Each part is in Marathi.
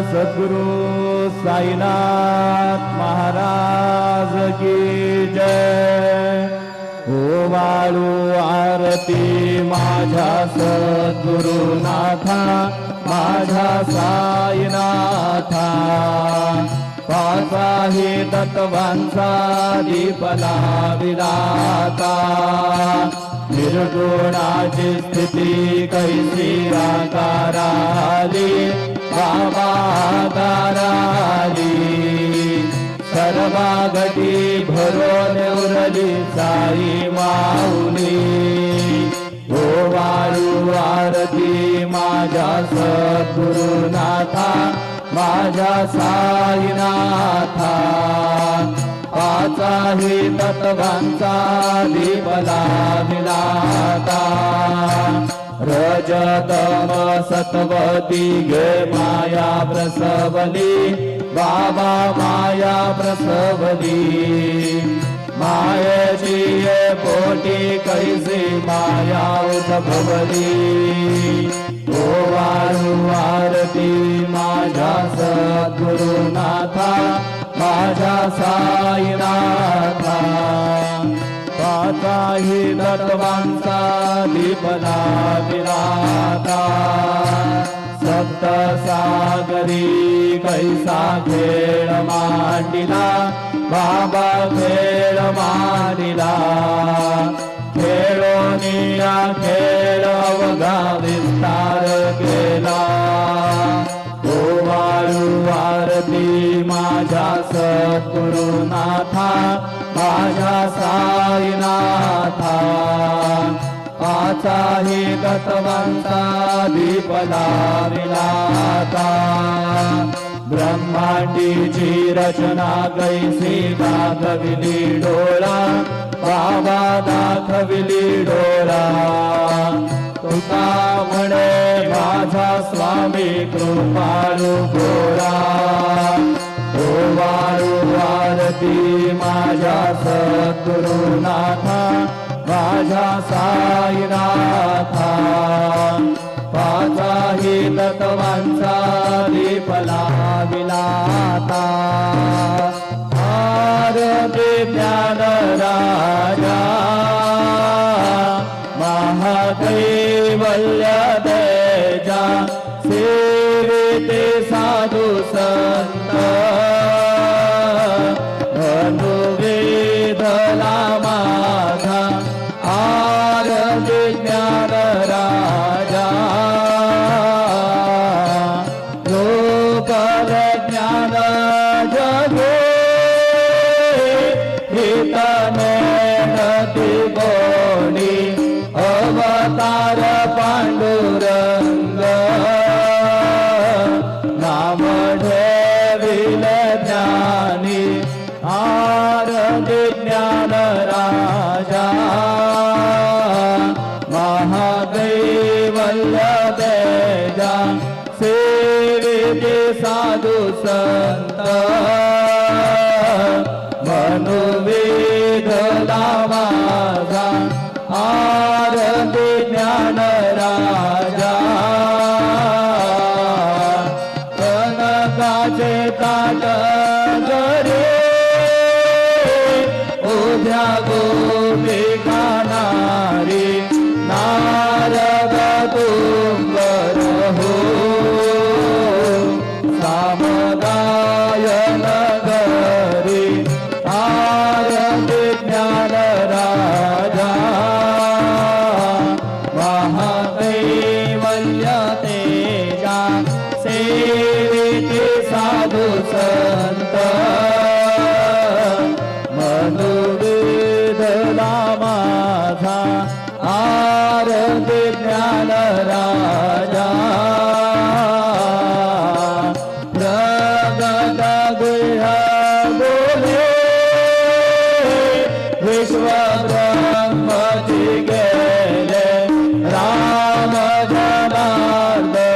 सद्गुरु साईनाथ महाराज की जय। ओवाळू आरती माझ्या सद्गुरुनाथा, माझ्या साईनाथा। पाचाही तत्वांचा दीपला विलाता, निर्गुणाची स्थिती कैसी आकाराली, बाबा आकाराली। सर्वागती भरून उरली साई माऊली। ओवाळू आरती माझ्या सद्गुरुनाथा, माझ्या साईनाथा। पाचाही तत्वांचा दीपला विलाता, रजतम सत्वती गे माया प्रसवली, बाबा माया प्रसवली। मायेची पोटी कैसी माया उद्भवली। ओवाळू आरती माझ्या सद्गुरुनाथा, माझ्या साईनाथा। पाचाही तत्वांचा दीपला विलाता, सप्त सागरी कैसा खेळ मांडिला, बाबा खेळ मांडिला। खेळोनिया खेळ अवघा विस्तार केला। ओवाळू आरती माझ्या सद्गुरुनाथा, माझ्या साईनाथा। पाचाही तत्वांचा दीपला विलाता, ब्रह्मांडीची रचना कैसी दाखविली डोळा, बाबा दाखविली डोळा। तुका म्हणे माझा स्वामी कृपाळू भोळा। ओवाळू आरती माझ्या सद्गुरुनाथा, माझ्या साईनाथा। पाचाही तत्वांचा दीपला विलाता, आरती ज्ञान राजा महाकैवल्य तेजा। सेविते साधू संत धनुर्वेदला माझा, आरती ज्ञान राजा। लोकल ज्ञान जगे हितने नदी गोणी, अवतार पांडुरंग नाम ठेविल ज्ञानी, आरती ज्ञान राजा महाकैवल्य तेजा। सेविते साधू संत मनुवेदला माझा, आरती ज्ञान राजा। कनकाचे ताट गरे उभ्या गोपिका नारी, नारद तुंबर हो सामगायन गरी, आरती ज्ञान राजा महाकैवल्य तेजा। सेविते साधू संत मनुवेदला माझा, आरती ज्ञान राजा। प्रगट गुह्य बोले विश्व ब्रह्मची गेले, राम जनार्दनी।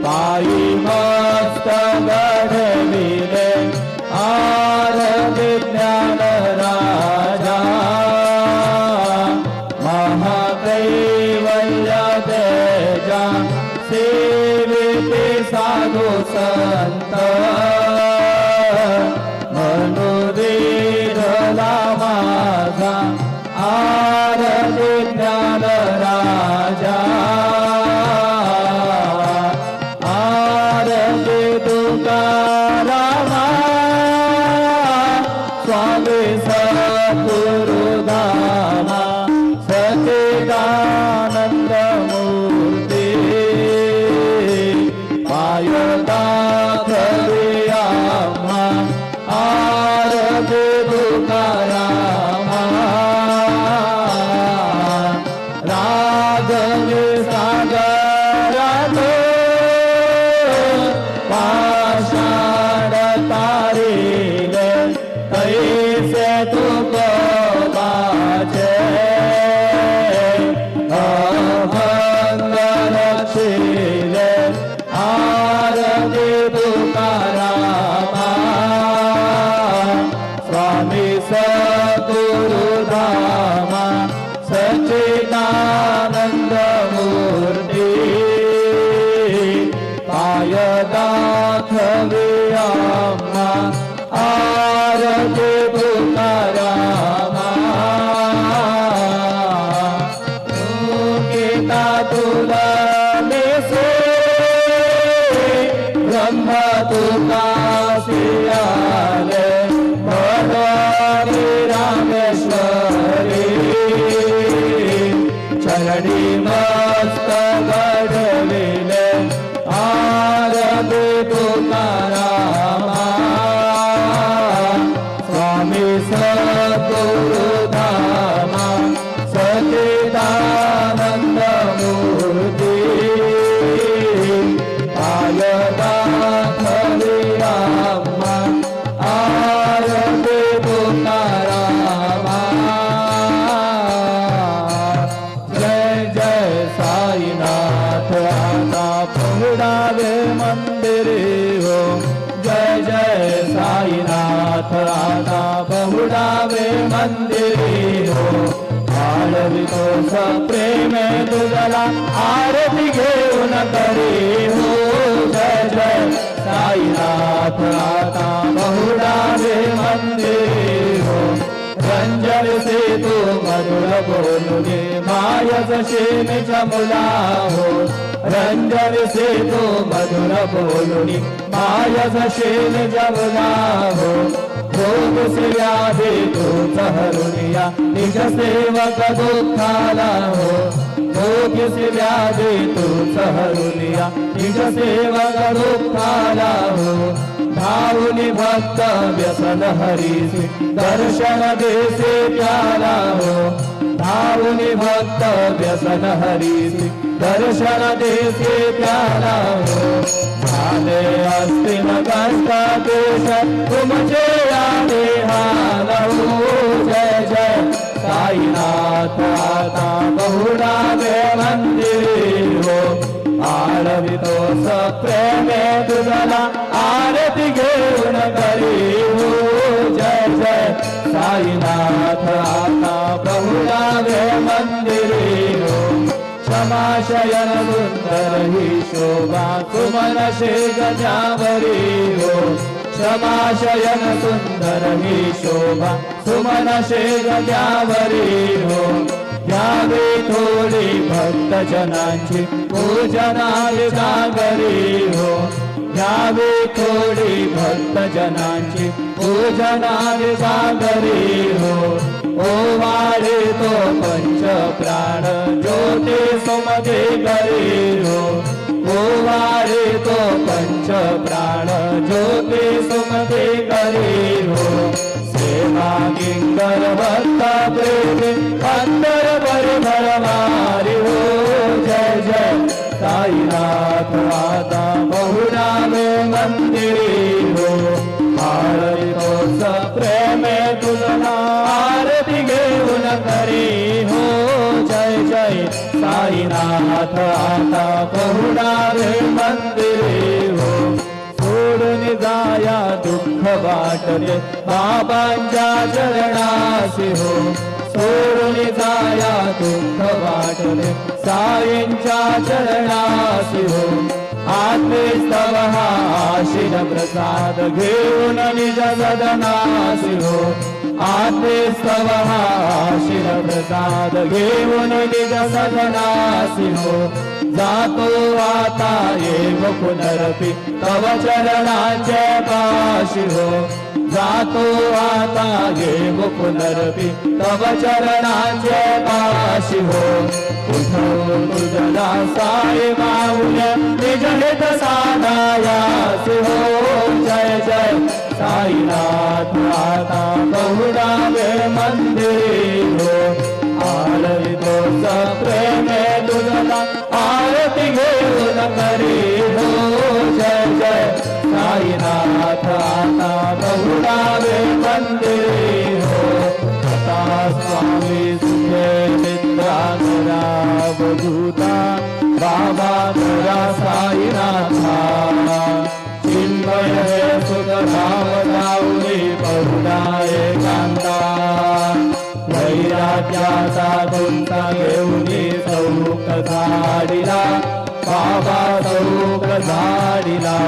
पायी मस्त घडविले, आरती ज्ञान राजा महाकैवल्य तेजा। से ते साधू संत मनोदेधला माझा आरती ज्ञान राजा आरती तुकारामा स्वामी सद्गुरुधामा सच्चिदानंद मूर्ती पायता आम्हा आरती तुकारामा रागवे सागरात पाषाण तारिले कैसे तुक वाचे अभंग रक्षिले आरती तुकारामा स्वामी सद्गुरुधामा सच्चिदानंद मूर्ती पाय दाखवे आम्हा आरती तुकारामा गीता तुला नेसे ब्रह्म तुका सियाले भगवानी रामेश्वरी चरणी मस्त गडविले आरती तुकारामा स्वामी सद्गुरुधामा सच्चिदानंद मूर्ती पाय दाखवे आम्हा आरती तुकारामा जय जय साईनाथ आता पहुडावे मंदिरे हो जय जय साईनाथ आता पहुडावे मंदिरे हो आळवितो सप्रेमे तुझला आरती घेऊन करी हो जय जय साईनाथ आता पहुडावे मंदिरे हो रंजन से तू मधुर बोलुगे मायस शेमिच मुला हो रंजन से तू मधुर बोलुनी मायस शेमिच मुला हो भोग से व्याधि तू सहरुनिया निज सेवक दुःखाला हो भोग से व्याधि तू सहरुनिया निज सेवक दुःखाला हो धावुनि भक्त व्यसन हरीसी दर्शन देसे प्याला हो धावुनि भक्त व्यसन हरीसी दर्शन देसे प्याला हो झाले अस्तिन कष्ट देश तुमचे आले हाल हो जय जय साईनाथ आता बहुडावे मंदिरे हो आळवितो सप्रेमे तुझला आरती घेऊन करी हो जय जय साईनाथ आता बहुडावे मंदिरे हो क्षमाशयन सुंदर ही शोभा सुमन शेग जावरी हो क्षमाशयन सुंदर ही शोभा सुमन शेग जावरी हो घ्यावे थोडी भक्त जनांची पूजनाली सागरी हो घ्यावे थोडी भक्त जनांची पूजनाली सागरी हो ओ वारे तो पंच प्राण ज्योती सुमते करी हो ओ वारे तो पंच प्राण ज्योती सुमते करी हो सेवा किंकर भक्त प्रेमी अंतर परिभर मारी हो जय जय साईनाथ आता बहुडावे मंदिरे हो आळवितो सप्रेमे तुझला आरती घेऊन करी हो जय जय साईनाथ आता बहुडावे मंदिरे हो सोडून जाया दुःख वाटले बाबांच्या चरणासी हो सोडून जाया दुःख वाटले साईंच्या चरणासी हो आत्मेस्तव हा आशीष प्रसाद घेऊन निज सदनासी हो आत्मेस्तव हा आशीष प्रसाद घेऊन निज सदनासी हो जातो आता येव पुनरपि तव चरणाचे पाशी हो जातो आता येव पुनरपि तव चरणाचे पाशी हो उठो तुझला साई माऊल्या निज हित साधायासी हो जय जय साईनाथ आता बहुडावे मंदिरी हो आळवितो प्रेमे तुझला आरती घेऊन करी हो जय जय साईनाथ आता बहुडावे मंदिरी हो आता स्वामी सुखे निद्रांगरा वधूता बाबा करा साईनाथा चिन्मय हे सुखधाम जाऊनी बहुडा एकांता वैराग्याचा तुमचा घेऊनी चौक झाडिला बाबा चौक झाडिला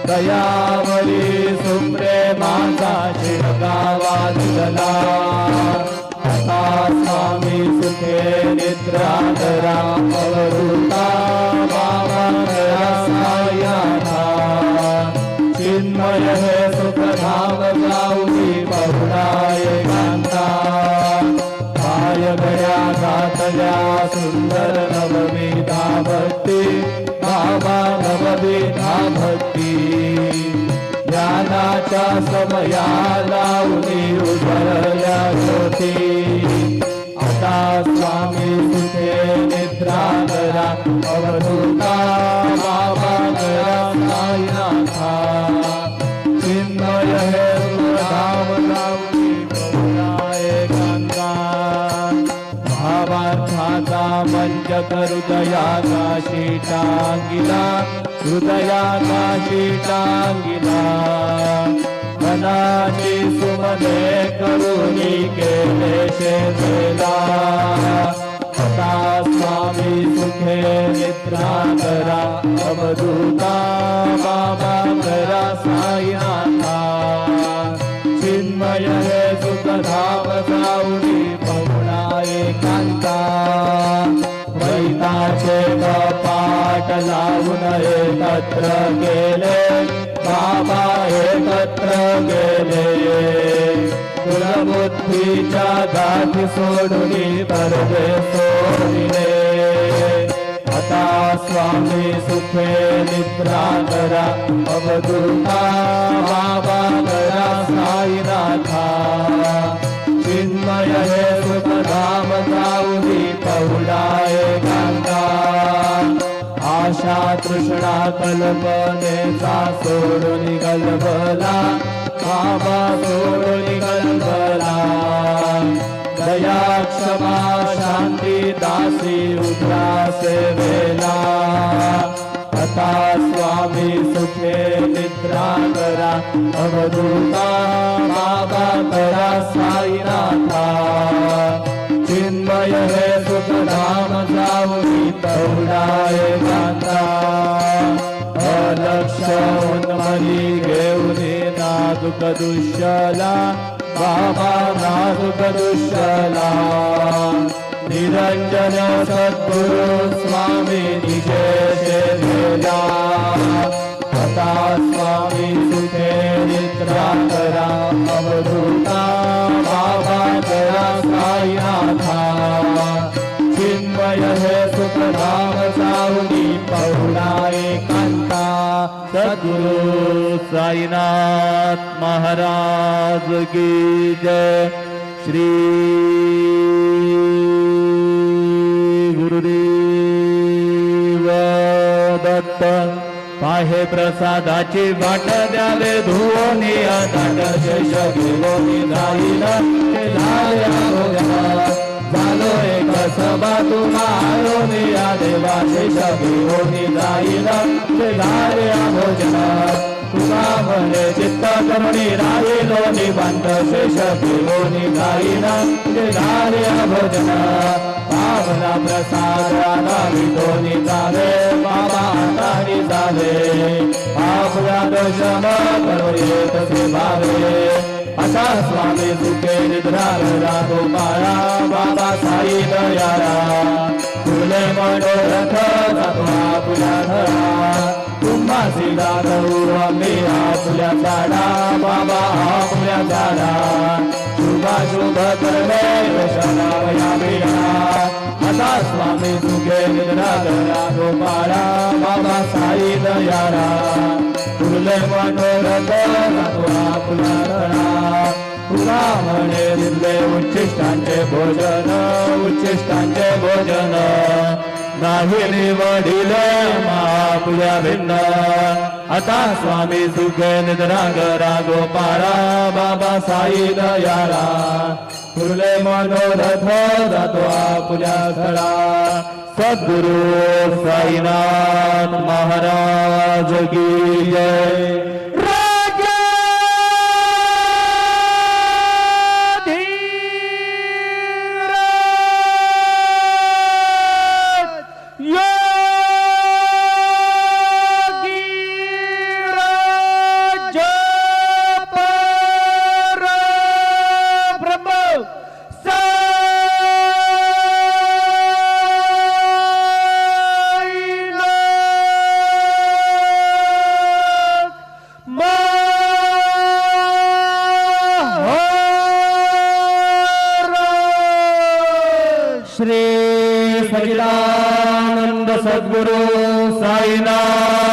दयावरी सुप्रेमाचा शिरका वाजला आता स्वामी सुखे निद्रा करा अवधूता बाबा करा सायाना चिन्मय हे सुखधाम जाऊनी बहुडा एकांता पाय गया घातल्या सुंदर नवविधा भक्ती बाबा नवविधा भक्ती ज्ञानाच्या समया लावणी उजळल्या ज्योती आता स्वामी सुखे निद्रा करा अवधूता बाबा करा साईनाथा चिन्मय हे सुखधाम जाऊनी बहुडा एकांता भावार्थाचा मंच हृदयाचा शीटांगिला हृदयाचा शीटांगिला मनाची सुमने करुणी केले शेला आता स्वामी सुखे निद्रा करा अवधूता बाबा करा साईनाथा चिन्मय हे सुखधाम जाऊनी बहुडा एकांता वैताचे कपाट लावून एकत्र गेले बाबा एकत्र गेले कुलबुद्धीच्या गाठी सोडून परदे सोडिले आता स्वामी सुखे निद्रा करा अवधूता बाबा करा साईनाथा चिन्मय हे सुखधाम जाऊनी बहुडा एकांता आशा तृष्णा कल्पनेचा सोडून गलबला बाबा सोडून गलबला दया क्षमा शांती दासी उद्रा सेवेला आता स्वामी सुखे निद्रा करा अवधूता बाबा करा साईनाथा चिन्मय हे सुखधाम जाऊनी बहुडा एकांता अलक्ष उन्मनी घेऊनी नाजुक दुष्यला बाबा नाजुक दुष्यला निरंजन सद्गुरु स्वामी निजेशे भेला आता स्वामी सुखे निद्रा करा अवधूता बाबा करा साईनाथा चिन्मय हे सुखधाम जाऊनी बहुडा एकांता सद्गुरु साईनाथ महाराज की जय श्री गुरुदेव दत्त पाहे प्रसादाची वाट द्यावे धुवोनी दाट शेष घेऊनी जाईल झालो एक सभा तुम्हारो निया देवा शेष घेऊनी जाईल भोजन तुला म्हणे चित्त करुणी राहिलो निबंध शेष घेऊनी जाईल भोजन पावना प्रसाद आला विधोनी जावे बाबा आता शम करो तसे भावे असा स्वामी सुखे निद्रा रागो माया बाबा साई दयारा फुले मनोरथ जातो आपल्या धरा तुम्हा सीधा धरू आम्ही आपल्या झाडा बाबा आपल्या झाडा शुभ करणे वैष्णवया बिडा असा स्वामी सुखे निद्रा रागो माया बाबा साई दयारा फुले मनोरथ जातो आपल्या धरा तुला म्हणे दिले उच्चिष्टांचे भोजन उच्चिष्टांचे भोजन नाही निवडिले महापुल्या भिन्न आता स्वामी सुखे निद्रा रागो पारा बाबा साई दयारा फुले मनोरथ जातो आपुल्या स्थळा सद्गुरु साईनाथ महाराज की जय श्री सच्चिदानंद सद्गुरु साईनाथ